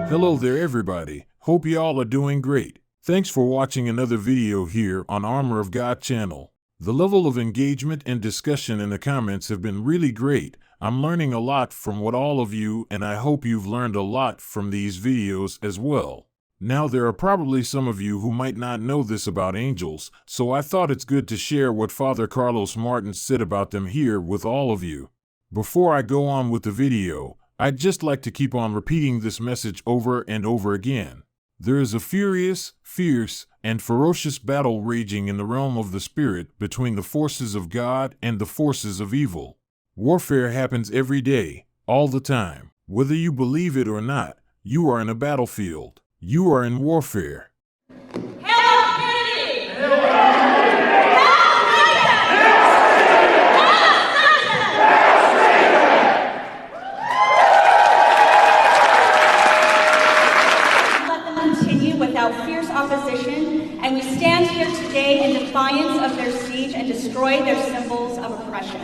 Hello there everybody, hope y'all are doing great. Thanks for watching another video here on Armor of God channel. The level of engagement and discussion in the comments have been really great. I'm learning a lot from what all of you, and I hope you've learned a lot from these videos as well. Now there are probably some of you who might not know this about angels, so I thought it's good to share what Father Carlos Martin said about them here with all of you. Before I go on with the video, I'd just like to keep on repeating this message over and over again. There is a furious, fierce, and ferocious battle raging in the realm of the spirit between the forces of God and the forces of evil. Warfare happens every day, all the time. Whether you believe it or not, you are in a battlefield. You are in warfare. Fierce opposition, and we stand here today in defiance of their siege and destroy their symbols of oppression.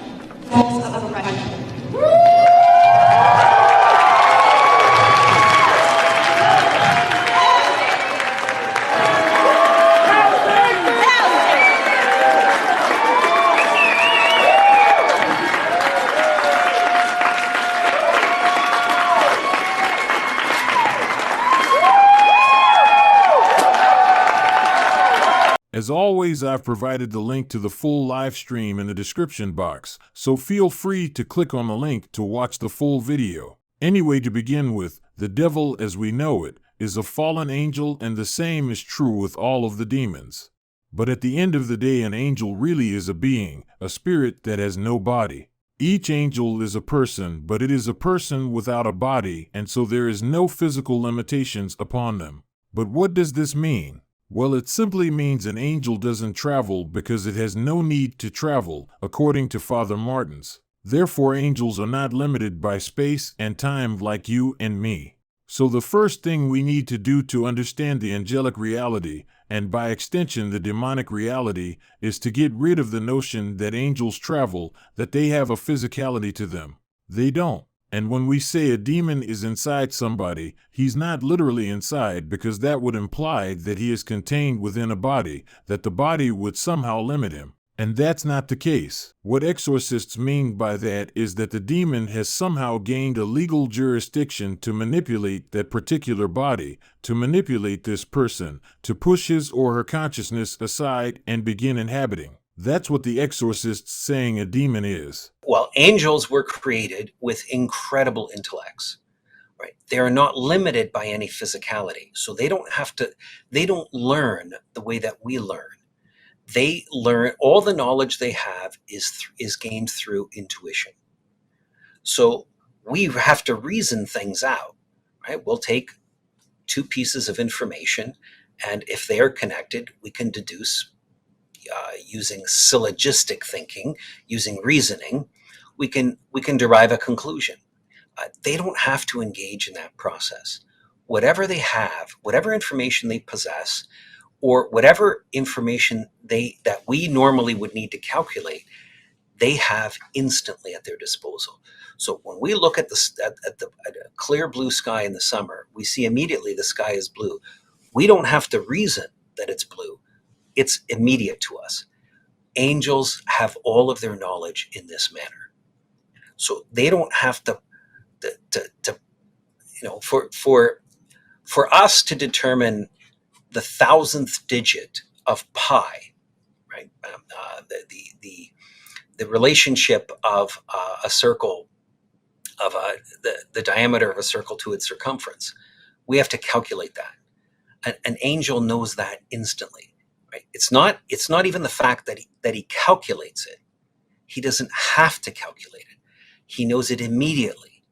As always, I've provided the link to the full live stream in the description box, so feel free to click on the link to watch the full video. Anyway, to begin with, the devil as we know it is a fallen angel, and the same is true with all of the demons. But at the end of the day, an angel really is a being, a spirit that has no body. Each angel is a person, but it is a person without a body, and so there is no physical limitations upon them. But what does this mean? Well, it simply means an angel doesn't travel because it has no need to travel, according to Father Martins. Therefore, angels are not limited by space and time like you and me. So the first thing we need to do to understand the angelic reality, and by extension the demonic reality, is to get rid of the notion that angels travel, that they have a physicality to them. They don't. And when we say a demon is inside somebody, he's not literally inside, because that would imply that he is contained within a body, that the body would somehow limit him. And that's not the case. What exorcists mean by that is that the demon has somehow gained a legal jurisdiction to manipulate that particular body, to manipulate this person, to push his or her consciousness aside and begin inhabiting. That's what the exorcist's saying a demon is. Well, angels were created with incredible intellects, right? They are not limited by any physicality. So they don't learn the way that we learn. They learn, all the knowledge they have is gained through intuition. So we have to reason things out, right? We'll take two pieces of information, and if they are connected, we can deduce using syllogistic thinking, using reasoning, we can derive a conclusion. They don't have to engage in that process. Whatever they have, whatever information they possess, or whatever information that we normally would need to calculate, they have instantly at their disposal. So when we look at a clear blue sky in the summer, we see immediately the sky is blue. We don't have to reason that it's blue. It's immediate to us. Angels have all of their knowledge in this manner. So they don't have to for us to determine the 1,000th digit of pi, right? The relationship of a circle, of the diameter of a circle to its circumference. We have to calculate that. An angel knows that instantly. Right? It's not even the fact that he calculates it. He doesn't have to calculate it. He knows it immediately.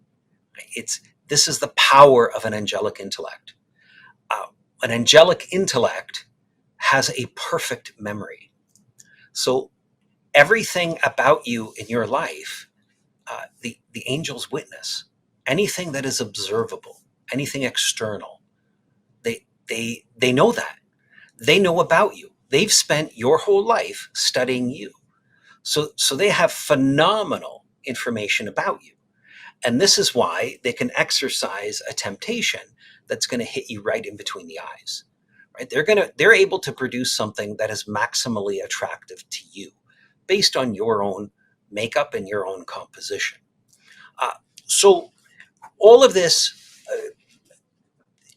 Right? This is the power of an angelic intellect. An angelic intellect has a perfect memory. So everything about you in your life, the angels witness. Anything that is observable, anything external, they know that. They know about you. They've spent your whole life studying you. So they have phenomenal information about you. And this is why they can exercise a temptation that's going to hit you right in between the eyes. Right? They're able to produce something that is maximally attractive to you based on your own makeup and your own composition. So all of this,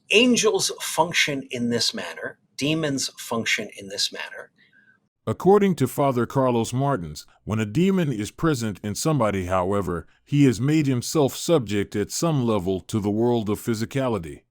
angels function in this manner, demons function in this manner. According to Father Carlos Martins, when a demon is present in somebody, however, he has made himself subject at some level to the world of physicality.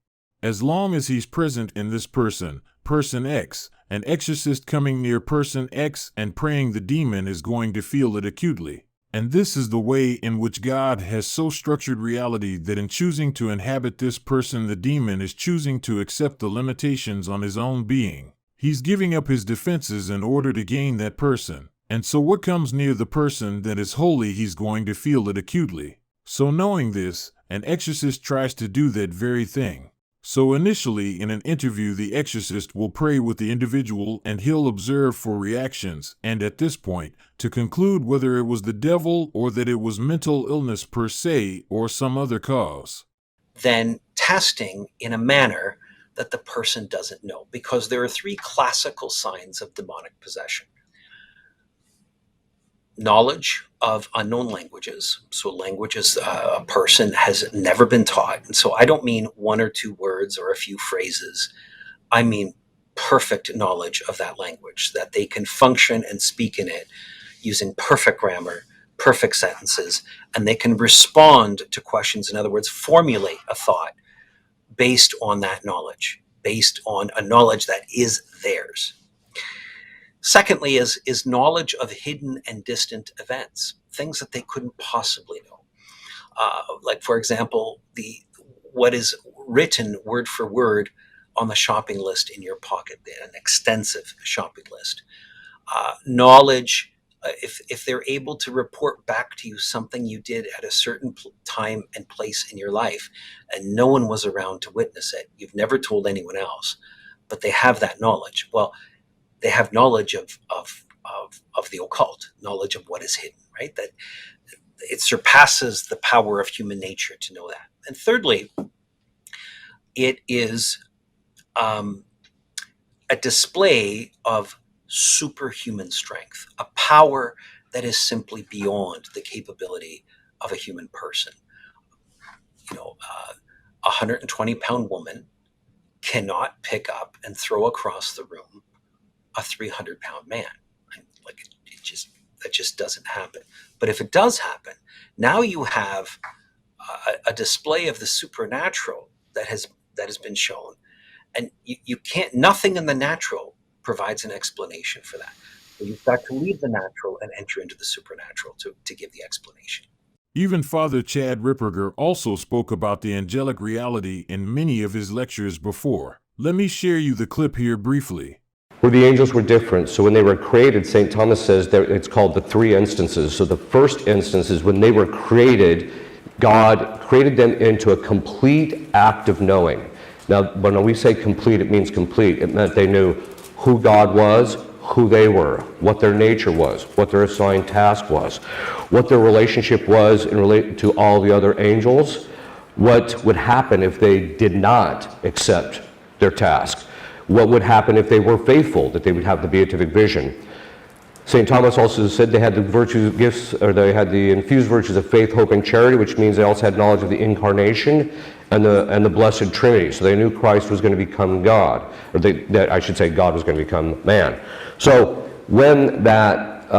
As long as he's present in this person, person X, an exorcist coming near person X and praying, the demon is going to feel it acutely. And this is the way in which God has so structured reality that in choosing to inhabit this person, the demon is choosing to accept the limitations on his own being. He's giving up his defenses in order to gain that person. And so what comes near the person that is holy, he's going to feel it acutely. So knowing this, an exorcist tries to do that very thing. So initially in an interview, the exorcist will pray with the individual and he'll observe for reactions, and at this point, to conclude whether it was the devil or that it was mental illness per se or some other cause. Then testing in a manner that the person doesn't know, because there are three classical signs of demonic possession. Knowledge of unknown languages, so languages a person has never been taught. And so I don't mean one or two words or a few phrases. I mean perfect knowledge of that language, that they can function and speak in it using perfect grammar, perfect sentences, and they can respond to questions. In other words, formulate a thought based on that knowledge, based on a knowledge that is theirs. Secondly is knowledge of hidden and distant events, things that they couldn't possibly know. Like, for example, what is written word for word on the shopping list in your pocket, an extensive shopping list. Knowledge, if they're able to report back to you something you did at a certain time and place in your life, and no one was around to witness it, you've never told anyone else, but they have that knowledge. Well, they have knowledge of the occult, knowledge of what is hidden, right? That it surpasses the power of human nature to know that. And thirdly, it is a display of superhuman strength, a power that is simply beyond the capability of a human person. You know, a 120-pound woman cannot pick up and throw across the room a 300-pound man. Like, that just doesn't happen. But if it does happen, now you have a display of the supernatural that has been shown, and you can't. Nothing in the natural provides an explanation for that. So you've got to leave the natural and enter into the supernatural to give the explanation. Even Father Chad Ripperger also spoke about the angelic reality in many of his lectures before. Let me share you the clip here briefly. Where the angels were different. So when they were created, St. Thomas says that it's called the three instances. So the first instance is when they were created, God created them into a complete act of knowing. Now, when we say complete, it means complete. It meant they knew who God was, who they were, what their nature was, what their assigned task was, what their relationship was in relation to all the other angels, what would happen if they did not accept their task, what would happen if they were faithful, that they would have the beatific vision. St. Thomas also said they had the virtue gifts, or they had the infused virtues of faith, hope, and charity, which means they also had knowledge of the incarnation and the Blessed Trinity. So they knew Christ was going to become God, or I should say God was going to become man. So when that,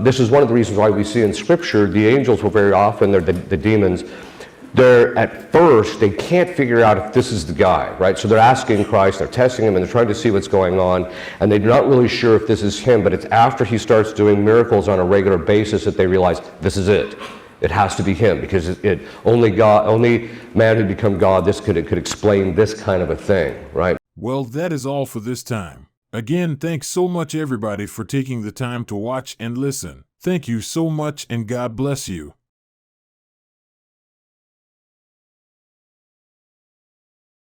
this is one of the reasons why we see in Scripture, the angels will very often, they're the demons, they're at first, they can't figure out if this is the guy, right? So they're asking Christ, they're testing him, and they're trying to see what's going on, and they're not really sure if this is him, but it's after he starts doing miracles on a regular basis that they realize this is it. It has to be him, because only man who become God, this could explain this kind of a thing, right? Well, that is all for this time. Again, thanks so much everybody for taking the time to watch and listen. Thank you so much, and God bless you.